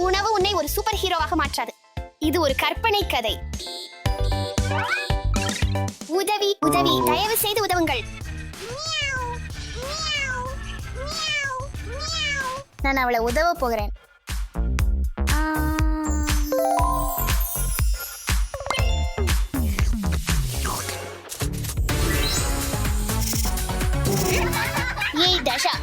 உணவு உன்னை ஒரு சூப்பர் ஹீரோவாக மாற்றாது. இது ஒரு கற்பனை கதை. உதவி உதவி, தயவு செய்து உதவுங்கள். நான் அவளை உதவ போகிறேன். ஏய் தஷா,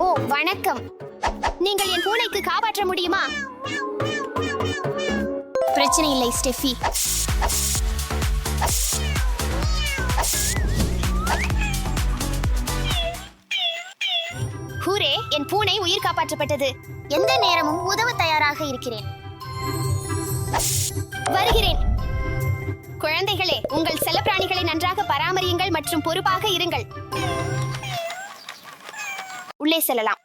ஓ வணக்கம். நீங்கள் என் பூனைக்கு காப்பாற்ற முடியுமா? பிரச்சனை இல்லை ஸ்டெஃபி. ஹூரே, என் பூனை உயிர் காப்பாற்றப்பட்டது. எந்த நேரமும் உதவ தயாராக இருக்கிறேன். வருகிறேன். குழந்தைகளே, உங்கள் செல்லப்பிராணிகளை நன்றாக பராமரியுங்கள் மற்றும் பொறுப்பாக இருங்கள். உள்ளே செல்லலாம்.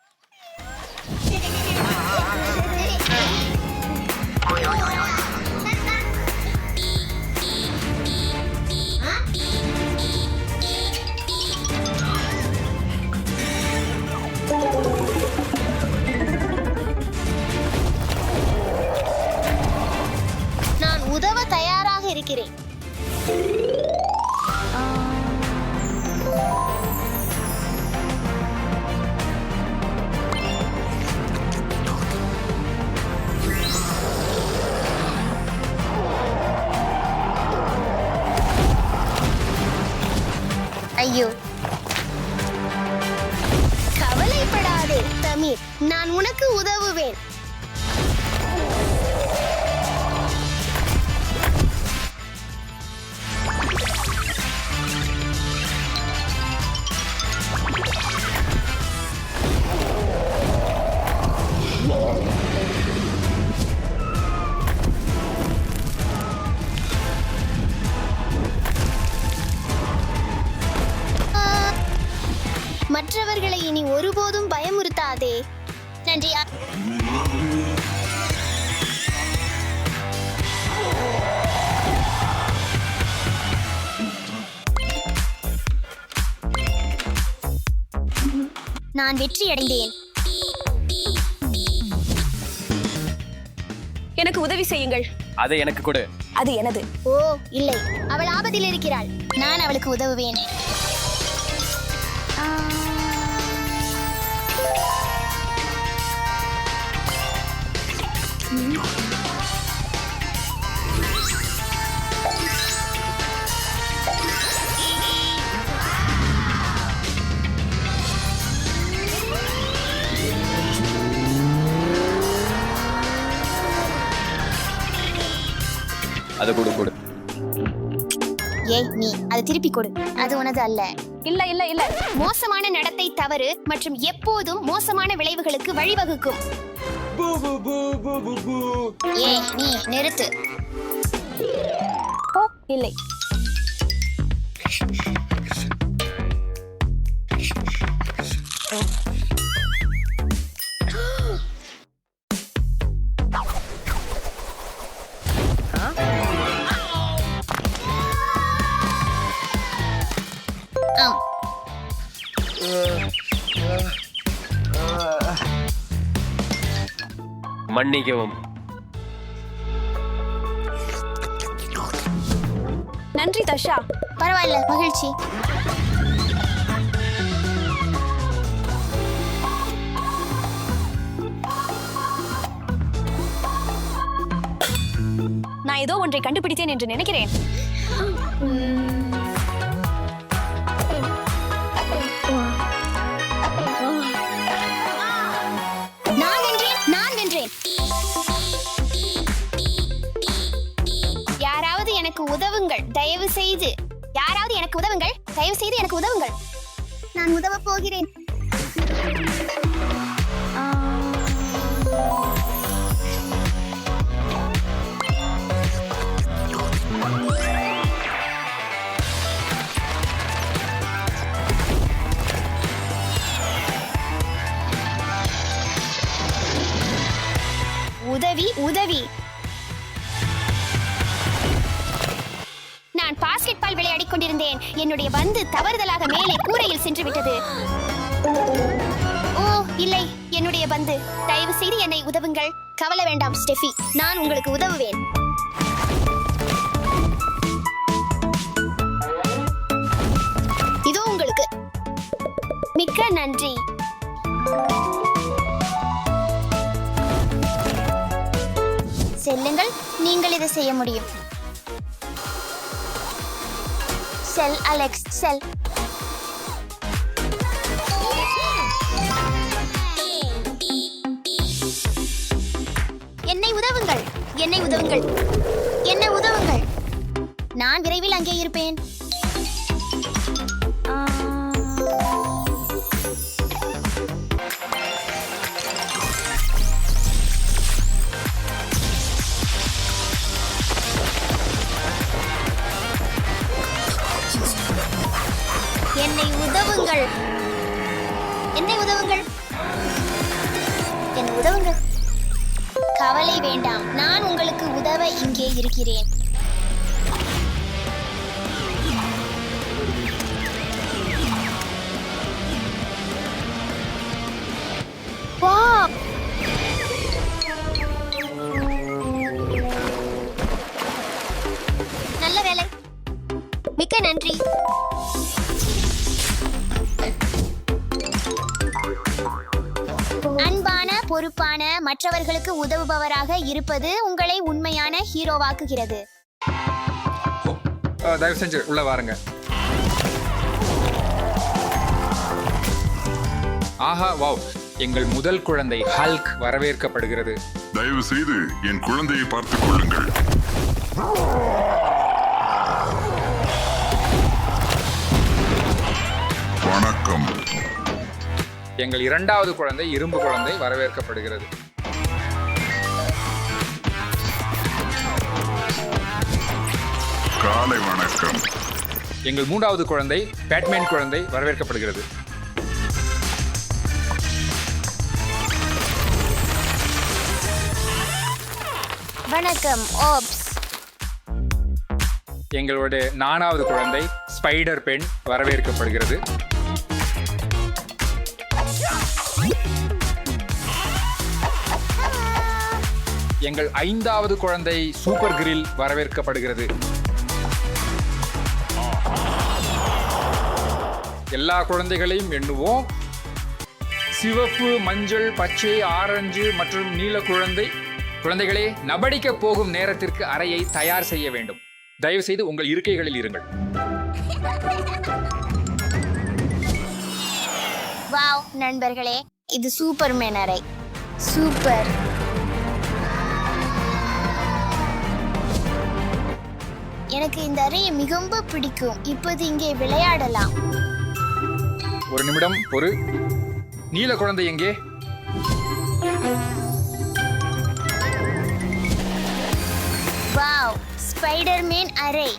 நான் உதவ தயாராக இருக்கிறேன். ஐயோ, கவலைப்படாதே தமீர், நான் உனக்கு உதவுவேன். மற்றவர்களை இனி ஒருபோதும் பயமுறுத்தாதே. நன்றி. நான் வெற்றி அடைந்தேன். எனக்கு உதவி செய்யுங்கள். அதை எனக்கு கொடு. அது எனது. ஓ இல்லை, அவள் ஆபத்தில் இருக்கிறாள். நான் அவளுக்கு உதவுவேன். அதை கொடு கொடு. ஏய் நீ அதை திருப்பி கொடு. அது உனது அல்ல. இல்ல இல்ல இல்ல. மோசமான நடத்தை தவறு மற்றும் எப்போதும் மோசமான விளைவுகளுக்கு வழிவகுக்கும். ஏய் நீ நிறுத்து. ஓ இல்லை. மன்னிக்கவும். நன்றி தஷா. பரவாயில்ல, மகிழ்ச்சி. நான் ஏதோ ஒன்றை கண்டுபிடித்தேன் என்று நினைக்கிறேன். நான் வென்றேன். யாராவது எனக்கு உதவுங்கள், தயவு செய்து. யாராவது எனக்கு உதவுங்கள், தயவு செய்து எனக்கு உதவுங்கள். நான் உதவ போகிறேன். உதவி உதவி. பந்தால் விளையாடிக் கொண்டிருந்தேன். என்னுடைய பந்து தவறுதலாக மேலே கூரையில் சென்று விட்டது. ஓ இல்லை, என்னுடைய பந்து. தயவு செய்து என்னை உதவுங்கள். கவலை வேண்டாம் ஸ்டெஃபி, நான் உங்களுக்கு உதவுவேன். இதோ உங்களுக்கு. மிக்க நன்றி. செல்லுங்கள், நீங்கள் இதை செய்ய முடியும். செல் அலெக்ஸ், செல். என்னை உதவுங்கள், என்னை உதவுங்கள், என்னை உதவுங்கள். நான் விரைவில் அங்கே இருப்பேன். என்னை உதவுங்கள், என்னை உதவுங்கள், என்னை உதவுங்கள். கவலை வேண்டாம், நான் உங்களுக்கு உதவ இங்கே இருக்கிறேன். வாவ்! நல்ல வேலை, மிக்க நன்றி. அன்பான, பொறுப்பான, மற்றவர்களுக்கு உதவுபவராக இருப்பது உங்களை உண்மையான ஹீரோவாக்குகிறது. தயவு செஞ்சு உள்ள வாருங்க. ஆஹா, வாவ்! எங்கள் முதல் குழந்தை ஹல்க் வரவேற்கப்படுகிறது. தயவு செய்து என் குழந்தையை பார்த்துக் கொள்ளுங்கள். வணக்கம். எங்கள் இரண்டாவது குழந்தை இரும்பு குழந்தை வரவேற்கப்படுகிறது. காலை வணக்கம். எங்கள் மூன்றாவது குழந்தை பேட்மேன் குழந்தை வரவேற்கப்படுகிறது. வணக்கம் ஓப்ஸ். எங்களுடைய நான்காவது குழந்தை ஸ்பைடர் பெண் வரவேற்கப்படுகிறது. எங்கள் ஐந்தாவது குழந்தை சூப்பர் கிரில் வரவேற்கப்படுகிறது. எல்லா குழந்தைகளையும் எண்ணுவோம். சிவப்பு, மஞ்சள், பச்சை, ஆரஞ்சு மற்றும் நீல குழந்தைகளே, நபடிக்க போகும் நேரத்திற்கு அறையை தயார் செய்ய வேண்டும். தயவு செய்து உங்கள் இருக்கைகளில் இருங்கள். வாவ் நண்பர்களே, இது சூப்பர்மேன் அறை. சூப்பர். எனக்கு இந்த அறையை மிகவும் பிடிக்கும். இப்போது இங்கே விளையாடலாம். ஒரு நிமிடம், ஒரு நீல குழந்தை எங்கே? வாவ், ஸ்பைடர்மேன் அறை.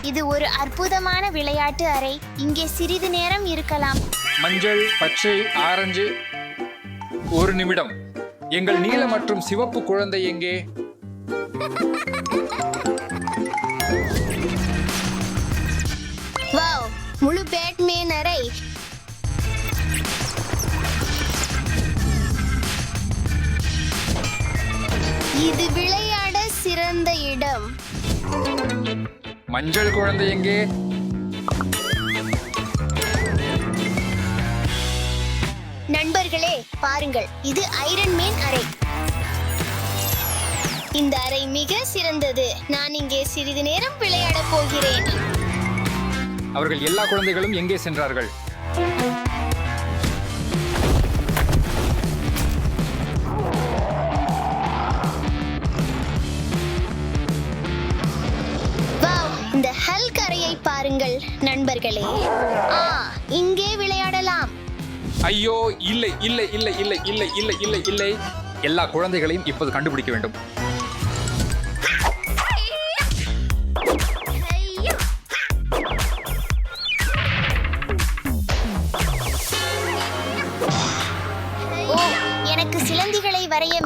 இது ஒரு அற்புதமான விளையாட்டு அறை. இங்கே சிறிது நேரம் இருக்கலாம். மஞ்சள், பச்சை, ஆரஞ்சு. ஒரு நிமிடம். எங்கள் நீல மற்றும் சிவப்பு குழந்தை எங்கே? வாவ், முழு பேட்மேன் அறை. இது விளையாட சிறந்த இடம். மஞ்சள் குழந்தை எங்கே? நண்பர்களே பாருங்கள், இது ஐரன் மேன் அறை. இந்த அறை மிக சிறந்தது. நான் இங்கே சிறிது நேரம் விளையாட போகிறேன். அவர்கள் எல்லா குழந்தைகளும் எங்கே சென்றார்கள்? வாவ், இந்த ஹல்க் அறையை பாருங்கள் நண்பர்களே. இங்கே விளையாடலாம். ஐயோ, இல்லை இல்லை இல்லை இல்லை இல்லை இல்லை இல்லை இல்லை. எல்லா குழந்தைகளையும் இப்போது கண்டுபிடிக்க வேண்டும்.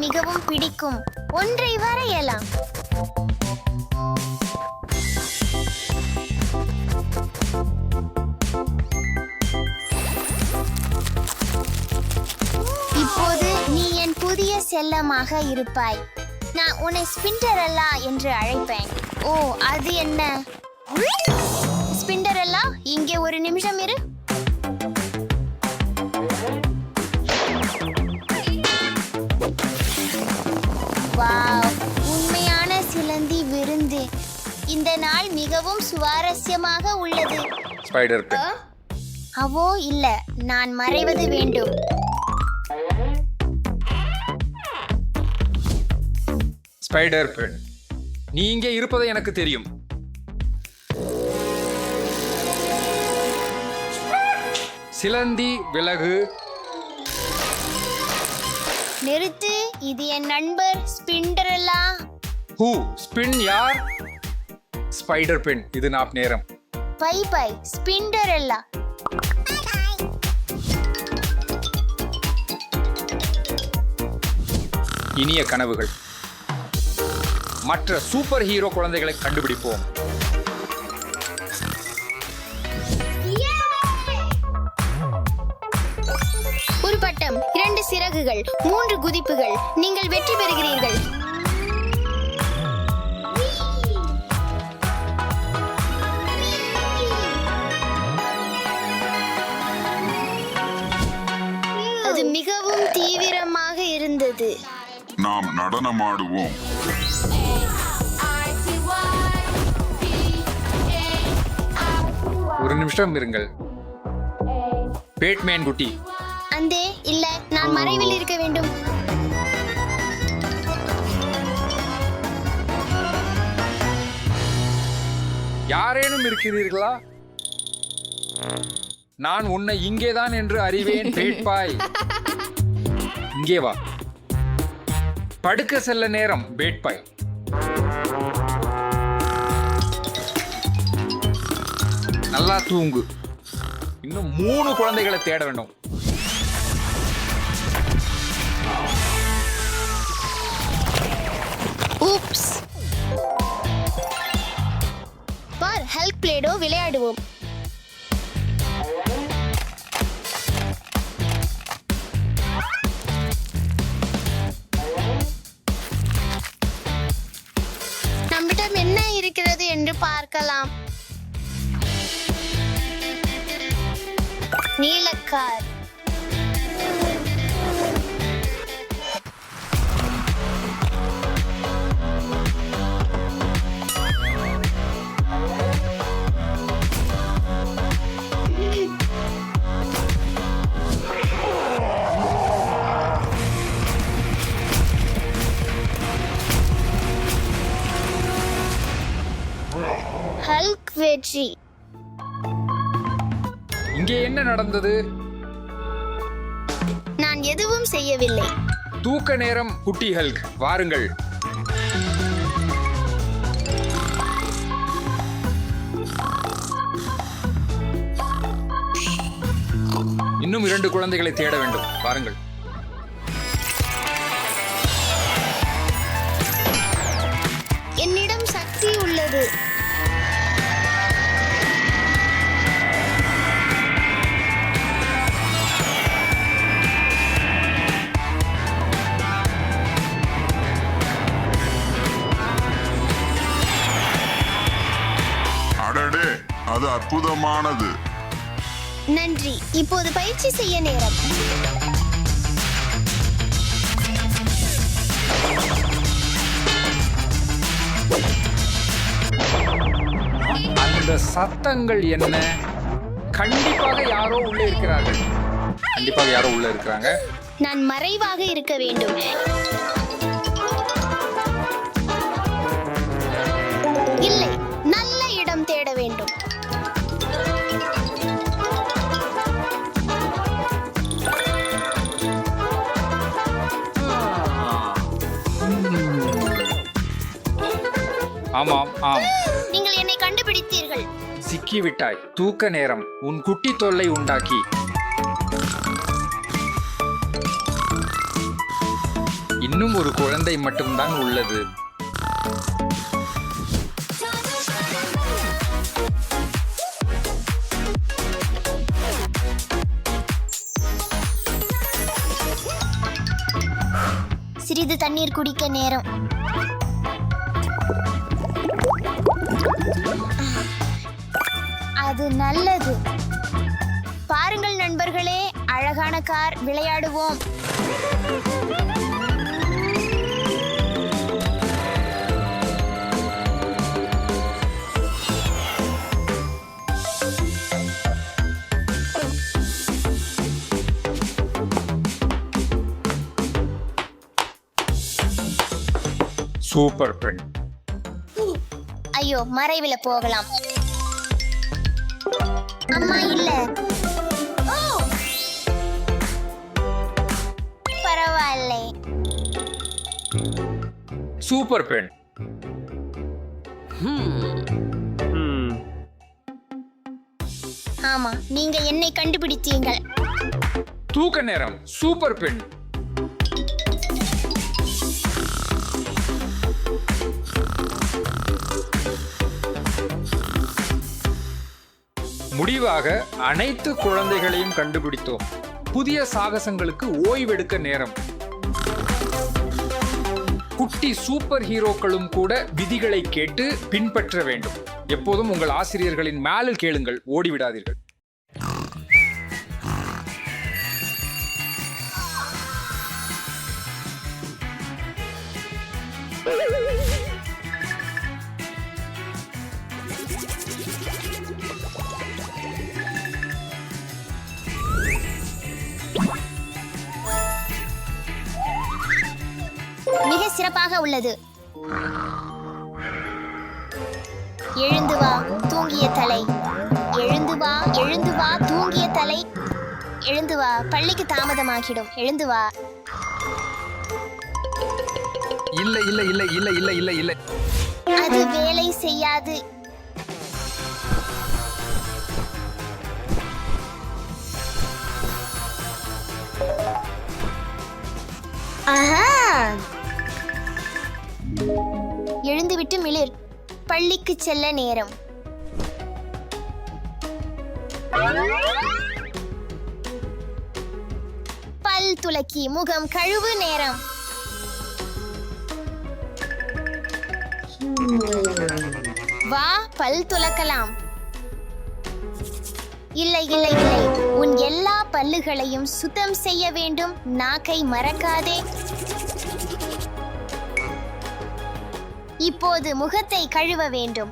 மிகவும் பிடிக்கும் ஒன்றை வரையலாம். இப்போது நீ என் புதிய செல்லமாக இருப்பாய். நான் உன்னை ஸ்பிண்டரெல்லா என்று அழைப்பேன். ஓ, அது என்ன? ஸ்பிண்டரெல்லா, இங்கே ஒரு நிமிஷம் இரு. வாவ், உண்மையான சிலந்தி விருந்து. இந்த நாள் மிகவும் சுவாரஸ்யமாக உள்ளது. Spider pen. அவோ இல்ல, நான் மறைவது வேண்டும். ஸ்பைடர் பென், நீ இங்கே இருப்பது எனக்கு தெரியும். சிலந்தி விலகு. நிறுத்து, இது என் நண்பர் ஸ்பிண்டரெல்லா. ஹூ ஸ்பின் யார்? ஸ்பைடர் பென், இது நாப் நேரம். Bye bye Spinderella. இனிய கனவுகள். மற்ற சூப்பர் ஹீரோ குழந்தைகளை கண்டுபிடிப்போம். ஒரு பட்டம், 2 சிறகுகள், 3 குதிப்புகள். நீங்கள் வெற்றி பெறுகிறீர்கள். அது மிகவும் தீவிரமாக இருந்தது. நாம் நடனமாடுவோம். ஒரு நிமிஷம் இருங்கள். பேட்மேன் குட்டி, அந்தே இல்ல, நான் மறைவில் இருக்க வேண்டும். யாரேனும் இருக்கிறீர்களா? நான் உன்னை இங்கேதான் என்று அறிவேன். பேட்பாய், இங்கே வா. படுக்க செல்ல நேரம். பேட்பாய், நல்லா தூங்கு. இன்னும் 3 குழந்தைகளை தேட வேண்டும். ஊப்ஸ். பார், ஹல்க் பிளேடோ விளையாடுவோம். நம்மிடம் என்ன இருக்கிறது என்று பார்க்கலாம். நீலக்கார். ஹல்க் வெற்றி. இங்கே என்ன நடந்தது? நான் எதுவும் செய்யவில்லை. தூக்க நேரம். குட்டி ஹல்க், வாருங்கள். இன்னும் 2 குழந்தைகளை தேட வேண்டும். வாருங்கள். என்னிடம் சக்தி உள்ளது. அடடே, அது அற்புதமானது. நன்றி. இப்போது பயிற்சி செய்ய நேரம். அந்த சத்தங்கள் என்ன? கண்டிப்பாக யாரோ உள்ளே இருக்கிறார்கள். கண்டிப்பாக யாரோ உள்ளே இருக்கிறாங்க. நான் மறைவாக இருக்க வேண்டும். இல்லை, நல்ல இடம் தேட வேண்டும். ஆமாம், ஆம். நீங்கள் என்னை கண்டுபிடித்தீர்கள். சிக்கிவிட்டாய். தூக்க நேரம். உன் குட்டி தொல்லை உண்டாக்கி இன்னும் ஒரு குழந்தை மட்டும்தான் உள்ளது. சிறிது தண்ணீர் குடிக்க நேரம். அது நல்லது. பாருங்கள் நண்பர்களே, அழகான கார், விளையாடுவோம். சூப்பர் பெண். ஐயோ, மறைவில போகலாம். அம்மா இல்ல. ஓ, பரவாயில்லை. சூப்பர் பெண். ஆமா, நீங்க என்னை கண்டுபிடித்தீங்கள். தூக்க நேரம். சூப்பர் பெண். முடிவாக அனைத்து குழந்தைகளையும் கண்டுபிடித்தோம். புதிய சாகசங்களுக்கு ஓய்வெடுக்க நேரம். குட்டி சூப்பர் ஹீரோக்களும் கூட விதிகளை கேட்டு பின்பற்ற வேண்டும். எப்போதும் உங்கள் ஆசிரியர்களின் மேலில் கேளுங்கள், ஓடிவிடாதீர்கள். மிக சிறப்பாக உள்ளது. எழுந்து வா, தூங்கிய தலை. எழுந்து வா, எழுந்து வா, தூங்கிய தலை. எழுந்து வா, பள்ளிக்கு தாமதமாகிடும். எழுந்து வா. இல்ல இல்ல இல்ல இல்ல இல்ல இல்ல இல்ல. அது வேலை செய்யாது. ஆஹா, எழுந்துவிட்டு மிளிர். பள்ளிக்கு செல்ல நேரம். பல் துலக்கி முகம் கழுவு நேரம். வா, பல் துலக்கலாம். இல்லை இல்லை இல்லை, உன் எல்லா பல்லுகளையும் சுத்தம் செய்ய வேண்டும். நாக்கை மறக்காதே. இப்போது முகத்தை கழுவ வேண்டும்.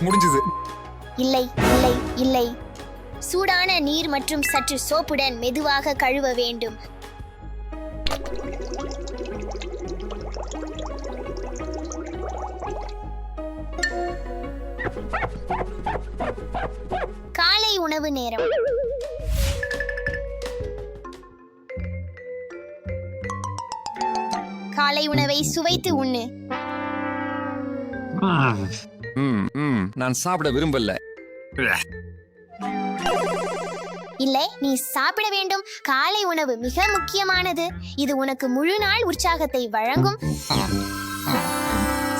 முடிஞ்சது. இல்லை இல்லை இல்லை, சூடான நீர் மற்றும் சற்று சோப்புடன் மெதுவாக கழுவ வேண்டும். காலை உணவு நேரம். காலை உணவை சுவைத்து உண்ணு. நான் சாப்பிட விரும்பல. இல்லை, நீ சாப்பிட வேண்டும். காலை உணவு மிக முக்கியமானது. இது உனக்கு முழு நாள் உற்சாகத்தை வழங்கும்.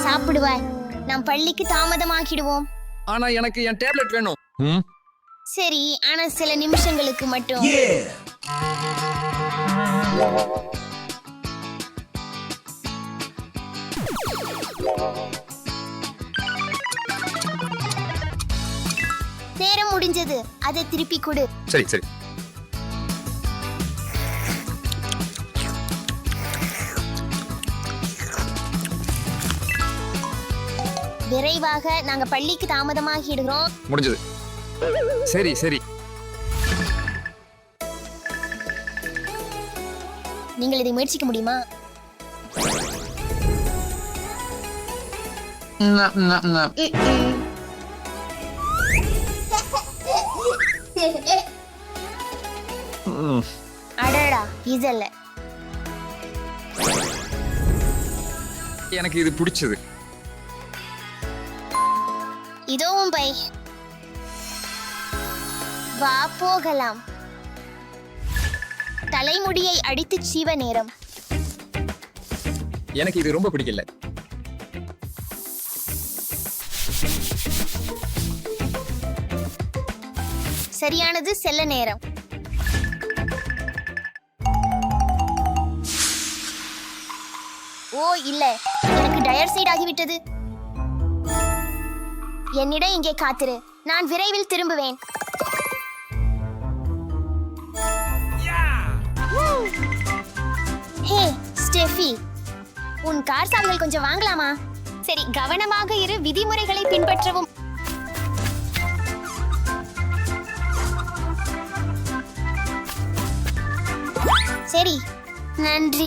சாப்பிடுவாய். நாம் பள்ளிக்கு தாமதமாகிடுவோம். ஆனா எனக்கு என் டேப்லெட் வேணும். சரி, ஆனா சில நிமிஷங்களுக்கு மட்டும். நேரம் முடிஞ்சது. அதை திருப்பி கொடு. சரி சரி. விரைவாக, நாங்க பள்ளிக்கு தாமதமாகிடுகிறோம். முடிஞ்சது. சரி சரி. நீங்கள் இதை முயற்சிக்க முடியுமா? அடடா, இதல்ல. எனக்கு இது பிடிச்சது. இதோவும் பை. வா, போகலாம். தலைமுடியை அடித்து சீவ நேரம். எனக்கு இது ரொம்ப பிடிக்கல. சரியானது, செல்ல நேரம். ஓ இல்ல, எனக்கு டயர் சைட் ஆகிவிட்டது. என்னிடம் இங்கே காத்திரு, நான் விரைவில் திரும்புவேன். ஹே ஸ்டெஃபி, உன் கார் சாவிகள் கொஞ்சம் வாங்கலாமா? சரி, கவனமாக இரு, விதிமுறைகளை பின்பற்றவும். சரி, நன்றி.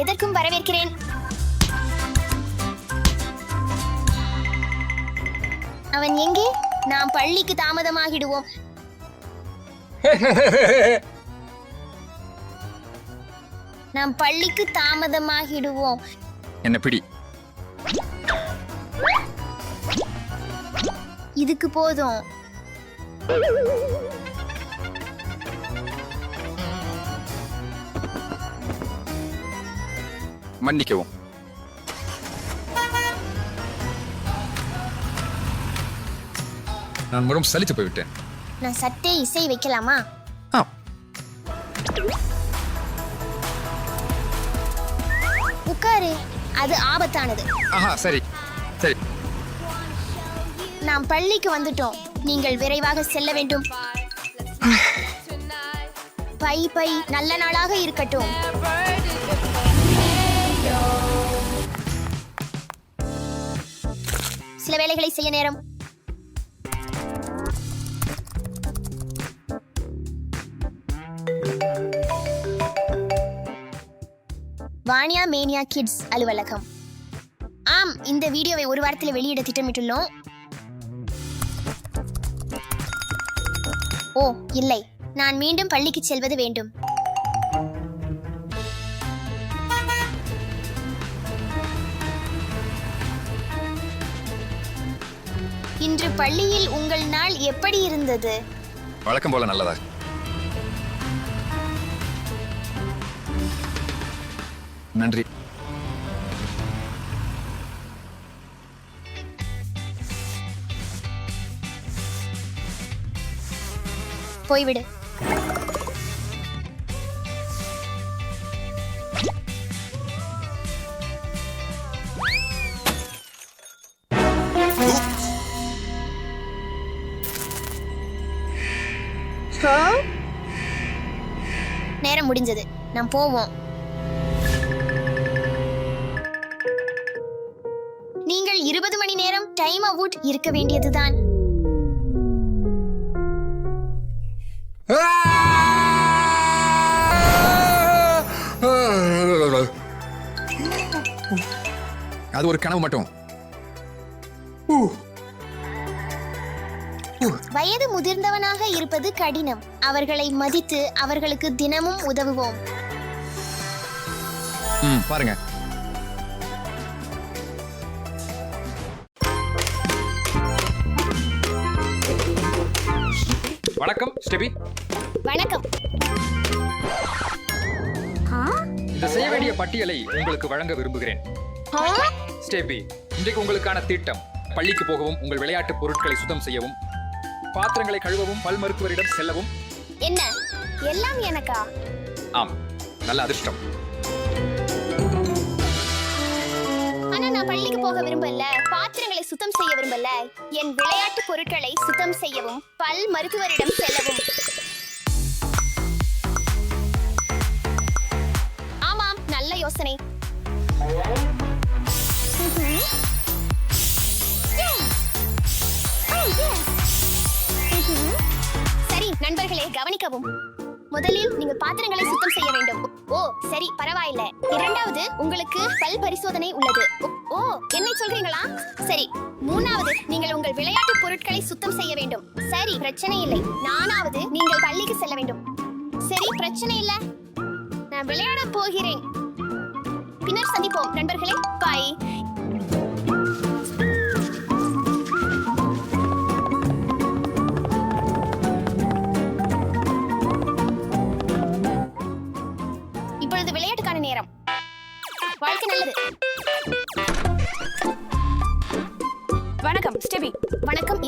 எதற்கும் வரவேற்கிறேன். அவன் எங்கே? நாம் பள்ளிக்கு தாமதமாகிடுவோம். நாம் பள்ளிக்கு தாமதமாகிடுவோம். என்ன பிடி. இதுக்கு போதும். மன்னிக்கவும். நான் முறம் சலித்து போய்விட்டேன். நான் சற்றே இசை வைக்கலாமா? ஆ, உட்காரு, அது ஆபத்தானது. ஆஹா, சரி சரி. நாம் பள்ளிக்கு வந்துட்டோம். நீங்கள் விரைவாக செல்ல வேண்டும். பை பை, நல்ல நாளாக இருக்கட்டும். சில வேலைகளை செய்ய நேரம். வானியா மேனியா கிட்ஸ் அலுவலகம். ஆம், இந்த வீடியோவை ஒரு வாரத்தில் வெளியிட திட்டமிட்டுள்ளோம். ஓ இல்லை, நான் மீண்டும் பள்ளிக்கு செல்வது வேண்டும். இன்று பள்ளியில் உங்கள் நாள் எப்படி இருந்தது? வழக்கம் போல நல்லதா. நன்றி. போய்விடு. நேரம் முடிஞ்சது, நாம் போவோம். நீங்கள் 20 மணி நேரம் டைம் அவுட் இருக்க வேண்டியதுதான். அது ஒரு கனவு மட்டும். வயது முதிர்ந்தவனாக இருப்பது கடினம். அவர்களை மதித்து அவர்களுக்கு தினமும் உதவுவோம். பாருங்க. வணக்கம் ஸ்டெபி. வணக்கம். இந்த செய்ய வேண்டிய பட்டியலை உங்களுக்கு வழங்க விரும்புகிறேன். ஸ்டெபி, இன்றைக்கு உங்களுக்கான திட்டம்: பள்ளிக்கு போகவும், உங்கள் விளையாட்டு பொருட்களை சுத்தம் செய்யவும், பாத்திரங்களை கழுவவும், பல் மருத்துவரிடம் செல்லவும். என்ன, எல்லாம் எனக்கா? ஆம், நல்ல அதிர்ஷ்டம். ஆனா நான் பள்ளிக்கு போக விரும்பல, பாத்திரங்களை சுத்தம் செய்ய விரும்பல. என் விளையாட்டு பொருட்களை சுத்தம் செய்யவும், பல் மருத்துவரிடம் செல்லவும். ஆமாம், நல்ல யோசனை. சரி நண்பர்களே, கவனிக்கவும். முதலில் நீங்கள் பாத்திரங்களை சுத்தம் செய்ய வேண்டும். ஓ சரி, பரவாயில்ல. இரண்டாவது, உங்களுக்கு பல் பரிசோதனை உள்ளது. ஓ, என்னை சொல்றீங்களா? சரி. மூணாவது, நீங்கள் உங்கள் விளையாட்டு பொருட்களை சுத்தம் செய்ய வேண்டும். சரி, பிரச்சனை இல்லை. நாலாவது, நீங்கள் பள்ளிக்கு செல்ல வேண்டும். சரி, பிரச்சனை இல்ல. நான் விளையாட போகிறேன். பின்னர் சந்திப்போம் நண்பர்களே. பை.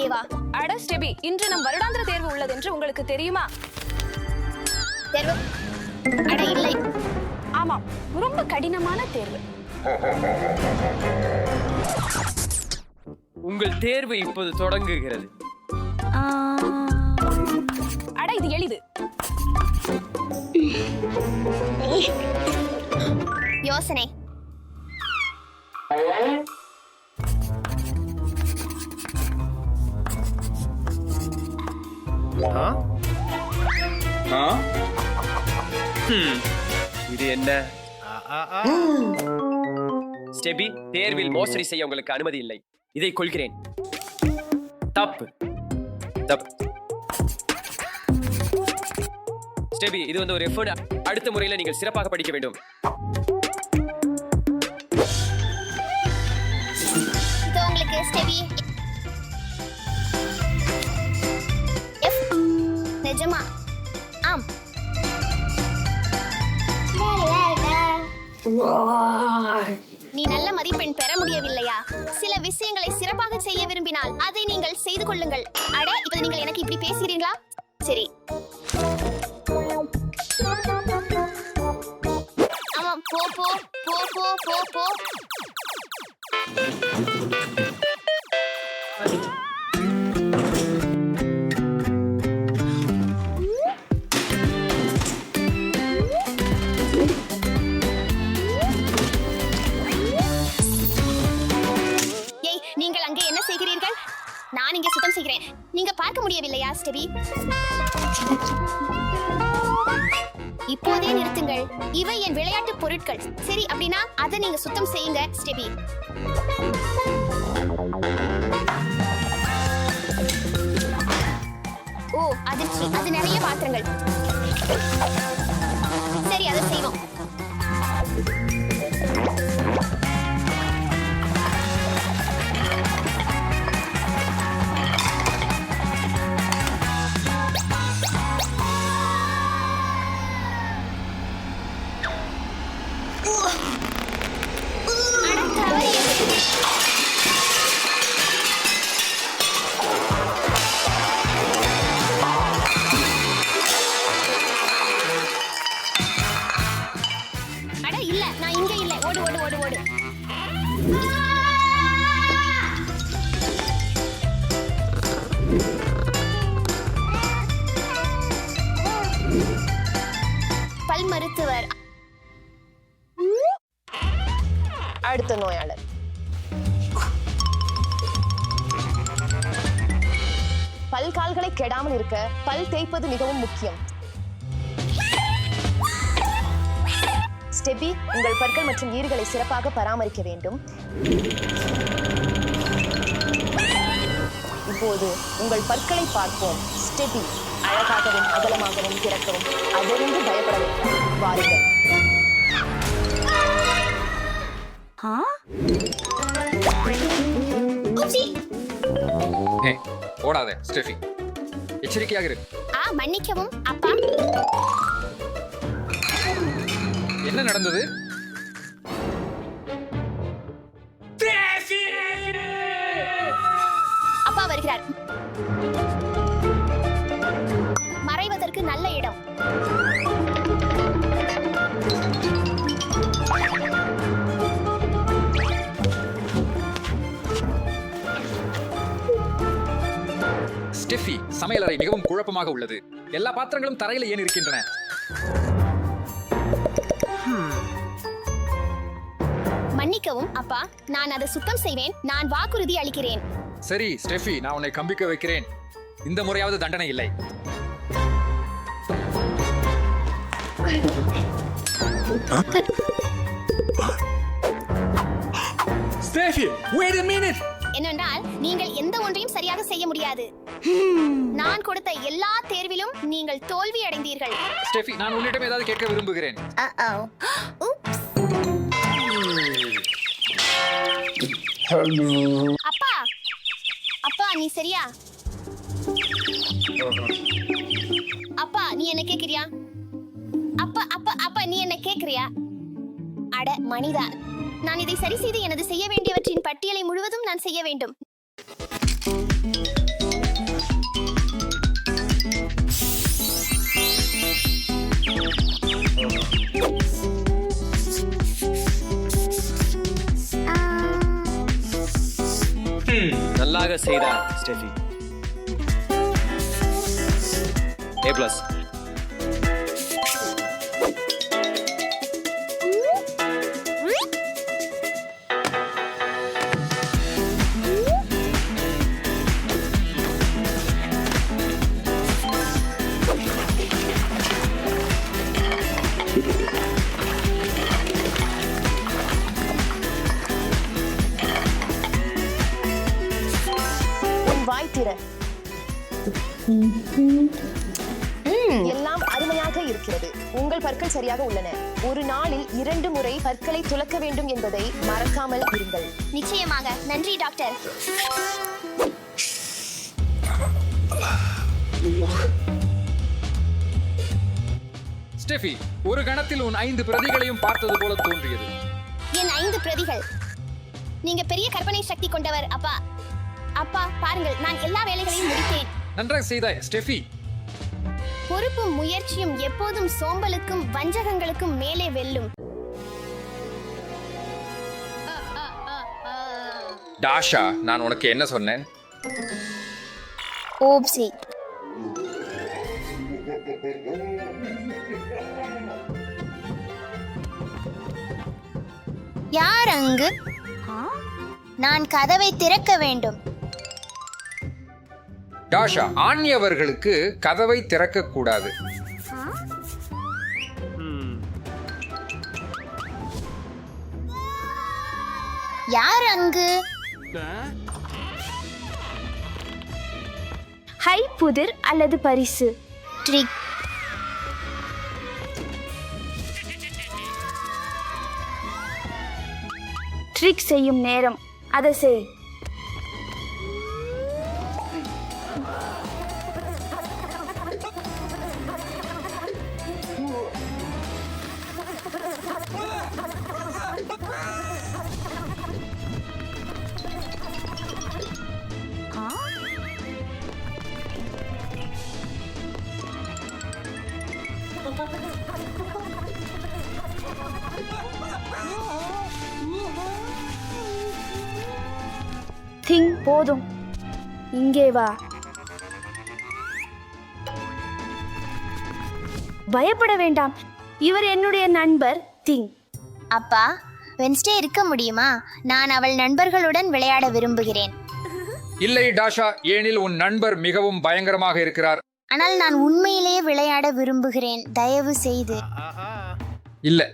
ஏவா. அட ஸ்டெபி, இன்று நம் வருடாந்திர தேர்வு உள்ளது என்று உங்களுக்கு தெரியுமா? தேர்வு? அட இல்லை. ஆமாம், ரொம்ப கடினமான தேர்வு. உங்கள் தேர்வு இப்போது தொடங்குகிறது. அட இது எளிது. யோசனை. இது என்ன? ஸ்டெபி, தேர்வில் மோசடி செய்ய உங்களுக்கு அனுமதி இல்லை. இதை கொள்கிறேன். தப்பு. தப்பு. ஸ்டெபி, இது வந்து ஒரு எஃபர்ட். அடுத்த முறையில் நீங்கள் சிறப்பாக படிக்க வேண்டும். இது உங்களுக்கு ஸ்டெபி. எஃப். நிஜமா? ஆம். நீ நல்ல மதிப்பெண் பெற முடியவில்லையா? சில விஷயங்களை சிறப்பாக செய்ய விரும்பினால் அதை நீங்கள் செய்து கொள்ளுங்கள். அட, இப்ப நீங்கள் எனக்கு இப்படி பேசுகிறீங்களா? சரி. ஆமாம், போ போ போ போ போ போ. ஏய், நீங்கள் அங்கே என்ன செய்கிறீர்கள்? நான் இங்கே சுத்தம் செய்கிறேன். நீங்க பார்க்க முடியவில்லையா ஸ்டெபி? இப்போதே நிறுத்துங்கள். இவை என் விளையாட்டு பொருட்கள். சரி, அப்படின்னா அதை நீங்க சுத்தம் செய்யுங்க ஸ்டெபி. ஓ, அதிர்ச்சி. அது நிறைய பாத்திரங்கள். சரி, அதை செய்வோம். அட இல்ல, நான் இங்க இல்ல. ஓடு ஓடு ஓடு ஓடு. பல் மருத்துவர். அடுத்த நோயாளர். பல் கால்களை கெடாமல் இருக்க பல் தேய்ப்பது மிகவும் முக்கியம். ஸ்டெபி, உங்கள் பற்கள் மற்றும் ஈறுகளை சிறப்பாக பராமரிக்க வேண்டும். இப்போது உங்கள் பற்களை பார்ப்போம். ஸ்டெபி, அழகாகவும் அகலமாகவும் திறக்கவும். அதிலிருந்து பயப்பட வேண்டாம். வாருங்கள். ஹே, ஓடாத ஸ்டெஃபி. எச்சரிக்கையாக இரு. மன்னிக்கவும் அப்பா. என்ன நடந்தது? அப்பா வருகிறார். மறைவதற்கு நல்ல இடம். ஸ்டெஃபி, சமையலறை மிகவும் குழப்பமாக உள்ளது. எல்லா பாத்திரங்களும் தரையில ஏன் இருக்கின்றன? மன்னிக்கவும் அப்பா, நான் அதை சுத்தம் செய்வேன். நான் வாக்குறுதி அளிக்கிறேன். சரி ஸ்டெஃபி, நான் உன்னை கம்பிக்க வைக்கிறேன். இந்த முறையாவது தண்டனை இல்லை. Steffi, wait a minute. என்னவென்றால், நீங்கள் எந்த ஒன்றையும் சரியாக செய்ய முடியாது. நான் கொடுத்த எல்லா தேர்விலும் நீங்கள் தோல்வி அடைந்தீர்கள். ஸ்டெஃபி, நான் உன்னிடம் ஏதாவது கேட்க விரும்புகிறேன். அப்பா, அப்பா நீ சரியா? அப்பா நீ என்ன கேக்குறியா? அப்பா அப்பா அப்பா நீ என்ன கேக்குறியா? அட மனிதா, நான் இதை சரி செய்து எனது செய்ய வேண்டியவற்றின் பட்டியலை முழுவதும் நான் செய்ய வேண்டும். நல்லாக செய்தார் ஸ்டெஃபி. A+. உன் வாய் திற. எல்லாம் அருமையாக இருக்கிறது. உங்கள் பற்கள் சரியாக உள்ளன. ஒரு நாளில் 2 முறை பற்களை துலக்க வேண்டும் என்பதை மறக்காமல் இருங்கள். நிச்சயமாக. நன்றி டாக்டர். ஸ்டெஃபி, ஒரு கணத்தில் உன் 5 பிரதிகளையும் பார்த்தது போல தோன்றியது. என் 5 பிரதிகள். நீங்க பெரிய கற்பனை சக்தி கொண்டவர் அப்பா. அப்பா பாருங்கள், நான் எல்லா வேலைகளையும் முடித்தேன். நன்றாக செய்தாய் ஸ்டெஃபி. பொறுப்பும் முயற்சியும் எப்போதும் சோம்பலுக்கும் வஞ்சகங்களுக்கும் மேலே வெல்லும். டாஷா, நான் உனக்கு என்ன சொன்னேன்? ஓப்சி. யார் அங்கு? நான் கதவை திறக்க வேண்டும். டாஷா, ஆண்யவர்களுக்கு கதவை திறக்க கூடாது. யார் அங்கு? ஹை, புதிர் அல்லது பரிசு? ட்ரிக். ட்ரிக் செய்யும் நேரம். அதை செய். திங், போதும். இங்கே வா. பயப்பட வேண்டாம். இவர் என்னுடைய நண்பர் திங். அப்பா, வென்ஸ்டே இருக்க முடியுமா? நான் அவள் நண்பர்களுடன் விளையாட விரும்புகிறேன். இல்லை டாஷா, ஏனில் உன் நண்பர் மிகவும் பயங்கரமாக இருக்கிறார். ஆனால் நான் உண்மையிலேயே விளையாட விரும்புகிறேன். தயவு செய்து. இல்ல.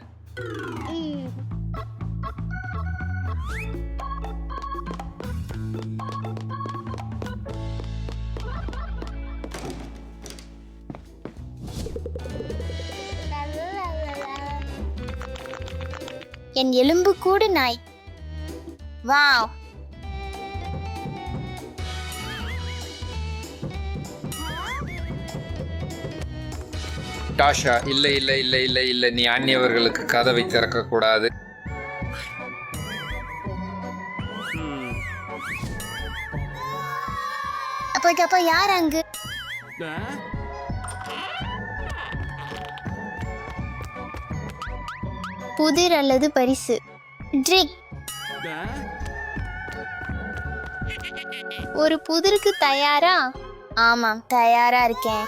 என் எலும்பு கூடு நாய். வாவ். டாஷா, இல்லை இல்லை இல்லை இல்லை இல்லை, நீ அந்நியவர்களுக்கு கதவை திறக்க கூடாது. அப்பா யார் அங்கு? புதிர் அல்லது பரிசு? ட்ரிக். ஒரு புதிருக்கு தயாரா? ஆமாம், தயாரா இருக்கேன்.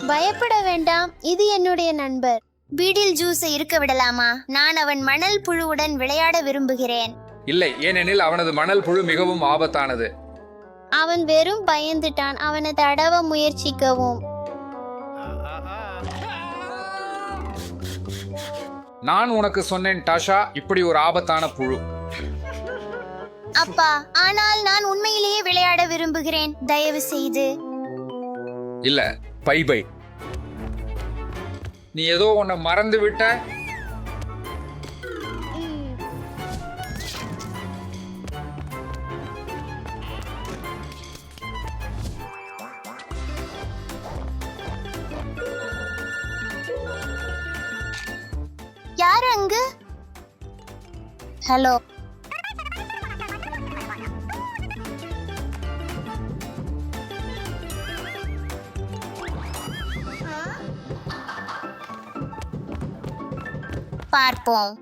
பயப்பட வேண்டாம், இது என்னுடைய நண்பர். பீடில் ஜூஸை இருக்க விடலாமா? நான் அவன் மணல் புழுவுடன் விளையாட விரும்புகிறேன். இல்லை, ஏனெனில் அவனது மணல் புழு மிகவும் ஆபத்தானது. அவன் வெறும் பயந்துட்டான். அவனை தடவ முயற்சிக்கவும். நான் உனக்கு சொன்னேன் டாஷா, இப்படி ஒரு ஆபத்தான புழு. அப்பா, ஆனால் நான் உண்மையிலேயே விளையாட விரும்புகிறேன். தயவு செய்து. இல்ல, பை பை. நீ ஏதோ உன்னை மறந்து விட்ட. ஹலோ. பார்ப்போம்.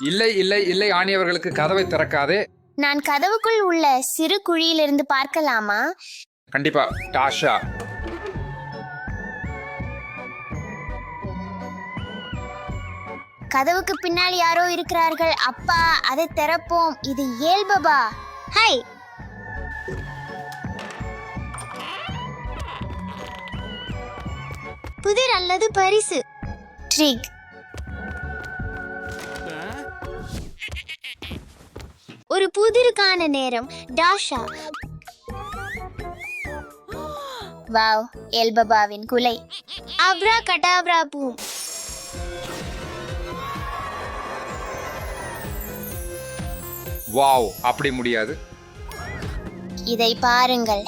இல்லை இல்லை இல்லை ஆணி அவர்களுக்கு கதவை திறக்காதே. நான் கதவுக்குள் உள்ள சிறு குழியிலிருந்து பார்க்கலாமா? கண்டிப்பா. டாஷா, கதவுக்கு பின்னால் யாரோ இருக்கிறார்கள். அப்பா, அதை திறப்போம். இது ஏல்பபா. ஹை, புதிர் அல்லது பரிசு? ட்ரிக். ஒரு புதிருக்கான நேரம். டாஷா. வாவ், எல்பபாவின் குலை. Abra Kadabra boom. வாவ், அப்படி முடியாது. இதை பாருங்கள்.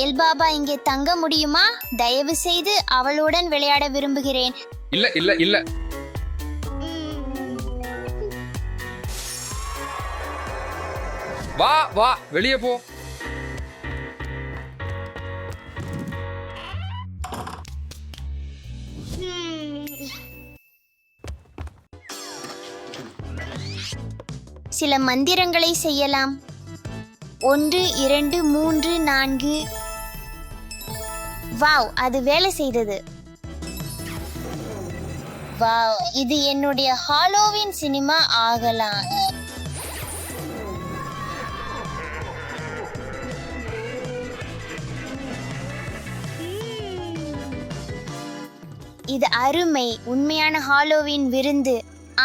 எல்பாபா இங்கே தங்க முடியுமா? தயவு செய்து அவளுடன் விளையாட விரும்புகிறேன். இல்ல இல்ல இல்ல. வா வா, வெளியே போ. சில மந்திரங்களை செய்யலாம். 1 2 3 4. வாவ், அது வேலை செய்தது. வாவ், இது என்னுடைய ஹாலோவின் சினிமா ஆகலாம். இது அருமை, உண்மையான ஹாலோவின் விருந்து.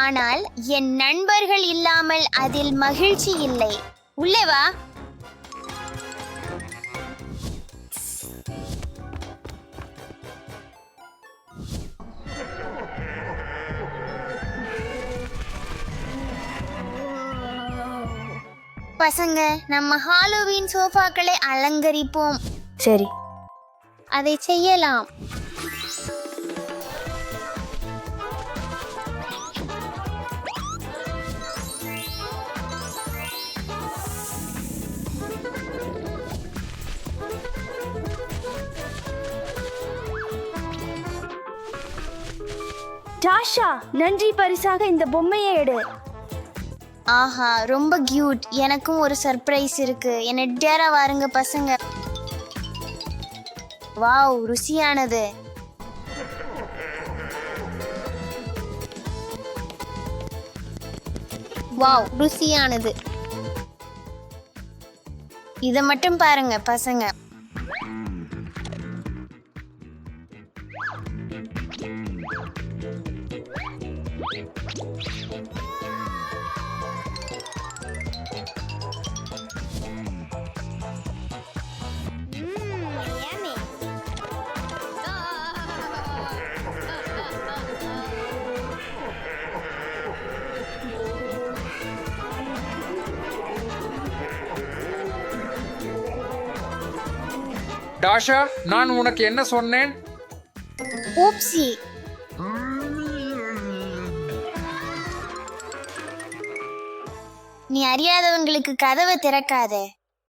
ஆனால் என் நண்பர்கள் இல்லாமல் அதில் மகிழ்ச்சி இல்லை. உள்ளே வா. பசங்க, நம்ம ஹாலோவீன் சோஃபாக்களை அலங்கரிப்போம். சரி. அதை செய்யலாம். டாஷா, நன்றி. பரிசாக இந்த பொம்மையை எடு. ஆஹா, ரொம்ப கியூட். எனக்கும் ஒரு சர்ப்ரைஸ் இருக்கு. என்னை டேரா வாருங்க பசங்க. வாவ், ருசியானது. வாவ், ருசியானது. இதை மட்டும் பாருங்க பசங்க. டாஷா, நான் உனக்கு என்ன சொன்னேன்? ஊப்சி. நீ அறியாதவங்களுக்கு கதவை திறக்காதே.